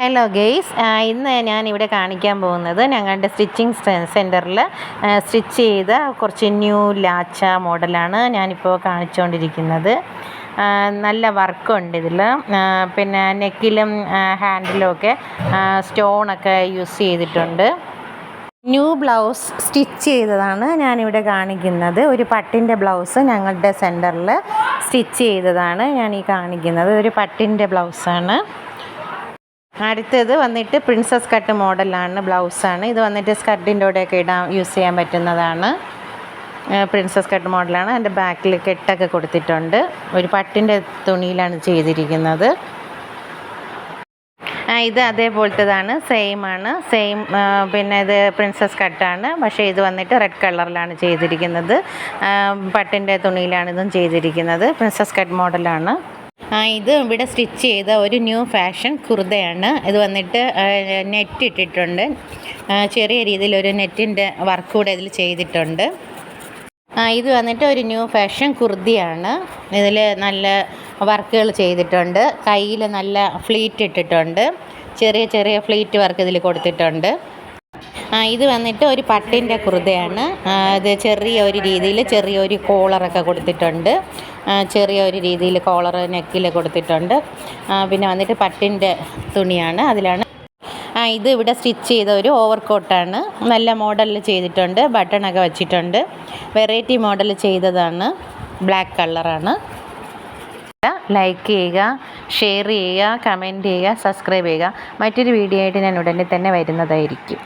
Hello guys, ഇന്ന് ഞാൻ ഇവിടെ കാണിക്കാൻ പോകുന്നത് ഞങ്ങളുടെ സ്റ്റിച്ചിങ് സെൻറ്ററിൽ സ്റ്റിച്ച് ചെയ്ത കുറച്ച് ന്യൂ ലാച്ച മോഡലാണ് ഞാനിപ്പോൾ കാണിച്ചുകൊണ്ടിരിക്കുന്നത്. നല്ല വർക്കുണ്ട് ഇതിൽ. പിന്നെ നെക്കിലും ഹാൻഡിലും ഒക്കെ സ്റ്റോണൊക്കെ യൂസ് ചെയ്തിട്ടുണ്ട്. ന്യൂ ബ്ലൗസ് സ്റ്റിച്ച് ചെയ്തതാണ് ഞാനിവിടെ കാണിക്കുന്നത്. ഒരു പട്ടിൻ്റെ ബ്ലൗസ് ഞങ്ങളുടെ സെൻറ്ററിൽ സ്റ്റിച്ച് ചെയ്തതാണ് ഞാൻ ഈ കാണിക്കുന്നത്. ഒരു പട്ടിൻ്റെ ബ്ലൗസാണ്. അടുത്തത് വന്നിട്ട് പ്രിൻസസ് കട്ട് മോഡലാണ്, ബ്ലൗസാണ്. ഇത് വന്നിട്ട് സ്കർട്ടിൻ്റെ കൂടെയൊക്കെ യൂസ് ചെയ്യാൻ പറ്റുന്നതാണ്. പ്രിൻസസ് കട്ട് മോഡലാണ്. അതിൻ്റെ ബാക്കിൽ കെട്ടൊക്കെ കൊടുത്തിട്ടുണ്ട്. ഒരു പട്ടിൻ്റെ തുണിയിലാണ് ചെയ്തിരിക്കുന്നത്. ഇത് അതേപോലത്തേതാണ്, സെയിം. പിന്നെ ഇത് പ്രിൻസസ് കട്ടാണ്, പക്ഷേ ഇത് വന്നിട്ട് റെഡ് കളറിലാണ് ചെയ്തിരിക്കുന്നത്. പട്ടിൻ്റെ തുണിയിലാണ് ഇതും ചെയ്തിരിക്കുന്നത്. പ്രിൻസസ് കട്ട് മോഡലാണ്. ഇത് ഇവിടെ സ്റ്റിച്ച് ചെയ്ത ഒരു ന്യൂ ഫാഷൻ കുർതയാണ്. ഇത് വന്നിട്ട് നെറ്റ് ഇട്ടിട്ടുണ്ട്. ചെറിയ രീതിയിലൊരു നെറ്റിൻ്റെ വർക്ക് കൂടെ ഇതിൽ ചെയ്തിട്ടുണ്ട്. ഇത് വന്നിട്ട് ഒരു ന്യൂ ഫാഷൻ കുർതിയാണ്. ഇതിൽ നല്ല വർക്കുകൾ ചെയ്തിട്ടുണ്ട്. കയ്യിൽ നല്ല ഫ്ലീറ്റ് ഇട്ടിട്ടുണ്ട്. ചെറിയ ഫ്ലീറ്റ് വർക്ക് ഇതിൽ കൊടുത്തിട്ടുണ്ട്. ഇത് വന്നിട്ട് ഒരു പട്ടിൻ്റെ കുർതയാണ്. ഇത് ചെറിയൊരു രീതിയിൽ ചെറിയൊരു കോളറൊക്കെ കൊടുത്തിട്ടുണ്ട്. ചെറിയൊരു രീതിയിൽ കോളർ നെക്കിൽ കൊടുത്തിട്ടുണ്ട്. പിന്നെ വന്നിട്ട് പട്ടിൻ്റെ തുണിയാണ്, അതിലാണ്. ഇത് ഇവിടെ സ്റ്റിച്ച് ചെയ്ത ഒരു ഓവർ കോട്ടാണ്. നല്ല മോഡലിൽ ചെയ്തിട്ടുണ്ട്. ബട്ടണൊക്കെ വച്ചിട്ടുണ്ട്. വെറൈറ്റി മോഡൽ ചെയ്തതാണ്. ബ്ലാക്ക് കളറാണ്. ലൈക്ക് ചെയ്യുക, ഷെയർ ചെയ്യുക, കമൻറ്റ് ചെയ്യുക, സബ്സ്ക്രൈബ് ചെയ്യുക. മറ്റൊരു വീഡിയോ ആയിട്ട് ഞാൻ ഉടനെ തന്നെ വരുന്നതായിരിക്കും.